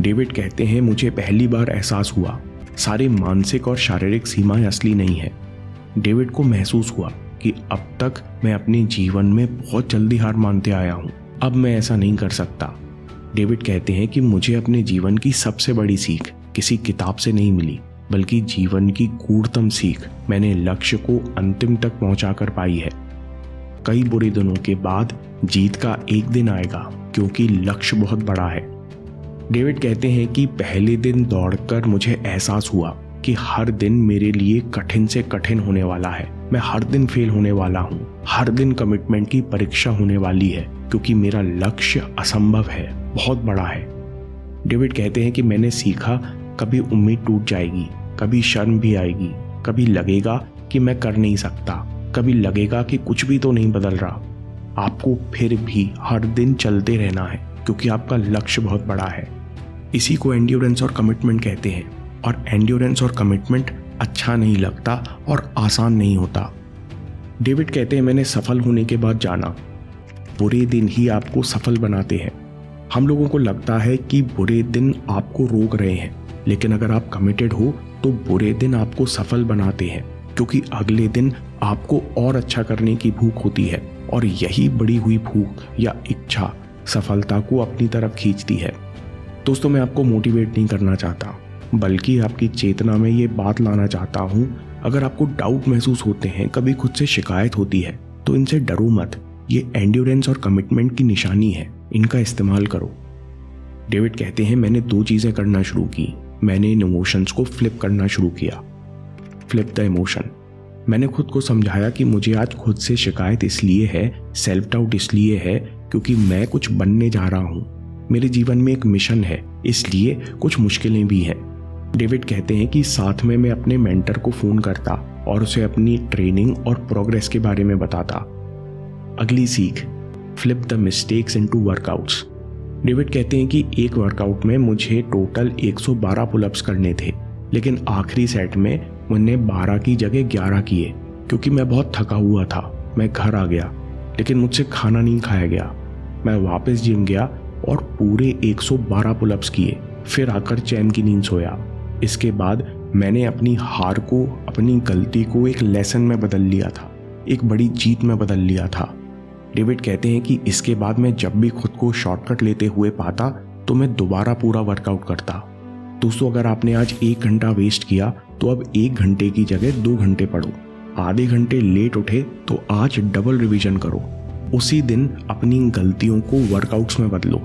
David कहते हैं, मुझे पहली बार एहसास हुआ सारी मानसिक और शारीरिक सीमाएं असली नहीं है। डेविड को महसूस हुआ कि अब तक मैं अपने जीवन में बहुत जल्दी हार मानते आया हूँ, अब मैं ऐसा नहीं कर सकता। डेविड कहते हैं कि मुझे अपने जीवन की सबसे बड़ी सीख किसी किताब से नहीं मिली, बल्कि जीवन की गूढ़तम सीख मैंने लक्ष्य को अंतिम तक पहुंचा कर पाई है। कई बुरे दिनों के बाद जीत का एक दिन आएगा, क्योंकि लक्ष्य बहुत बड़ा है। डेविड कहते हैं कि पहले दिन दौड़कर मुझे एहसास हुआ कि हर दिन मेरे लिए कठिन से कठिन होने वाला है। मैं हर दिन फेल होने वाला हूँ, हर दिन कमिटमेंट की परीक्षा होने वाली है, क्योंकि मेरा लक्ष्य असंभव है, बहुत बड़ा है। डेविड कहते हैं कि मैंने सीखा कभी उम्मीद टूट जाएगी, कभी शर्म भी आएगी, कभी लगेगा कि मैं कर नहीं सकता, कभी लगेगा कि कुछ भी तो नहीं बदल रहा। आपको फिर भी हर दिन चलते रहना है, क्योंकि आपका लक्ष्य बहुत बड़ा है। इसी को एंड्योरेंस और कमिटमेंट कहते हैं। और एंड्योरेंस और कमिटमेंट अच्छा नहीं लगता और आसान नहीं होता। डेविड कहते हैं, मैंने सफल होने के बाद जाना बुरे दिन ही आपको सफल बनाते हैं। हम लोगों को लगता है कि बुरे दिन आपको रोक रहे हैं, लेकिन अगर आप कमिटेड हो तो बुरे दिन आपको सफल बनाते हैं, क्योंकि अगले दिन आपको और अच्छा करने की भूख होती है, और यही बढ़ी हुई भूख या इच्छा सफलता को अपनी तरफ खींचती है। दोस्तों, मैं आपको मोटिवेट नहीं करना चाहता, बल्कि आपकी चेतना में ये बात लाना चाहता हूँ, अगर आपको डाउट महसूस होते हैं, कभी खुद से शिकायत होती है, तो इनसे डरो मत। ये एंड्योरेंस और कमिटमेंट की निशानी है, इनका इस्तेमाल करो। डेविड कहते हैं, मैंने 2 चीज़ें करना शुरू की। मैंने इन इमोशंस को फ्लिप करना शुरू किया। Flip the emotion. मैंने खुद को समझाया कि मुझे आज खुद से शिकायत इसलिए है, सेल्फ डाउट इसलिए है, क्योंकि मैं कुछ बनने जा रहा हूँ। मेरे जीवन में एक मिशन है, इसलिए कुछ मुश्किलें भी हैं। डेविड कहते हैं कि साथ में मैं अपने मेंटर को फ़ोन करता और उसे अपनी ट्रेनिंग और प्रोग्रेस के बारे में बताता। अगली सीख, flip the mistakes into workouts. David कहते हैं कि एक वर्कआउट में मुझे टोटल 112 पुलअप्स करने थे, लेकिन आखिरी सेट में मैंने 12 की जगह 11 किए, क्योंकि मैं बहुत थका हुआ था। मैं घर आ गया, लेकिन मुझसे खाना नहीं खाया गया। मैं वापस जिम गया और पूरे 112 पुलअप्स किए, फिर आकर चैन की नींद सोया। इसके बाद मैंने अपनी हार को, अपनी गलती को एक लेसन में बदल लिया था, एक बड़ी जीत में बदल लिया था। डेविड कहते हैं कि इसके बाद मैं जब भी खुद को शॉर्टकट लेते हुए पाता तो मैं दोबारा पूरा वर्कआउट करता। दोस्तों, अगर आपने आज 1 घंटा वेस्ट किया तो अब 1 घंटे की जगह 2 घंटे पढ़ो। आधे घंटे लेट उठे तो आज डबल रिवीजन करो। उसी दिन अपनी गलतियों को वर्कआउट्स में बदलो।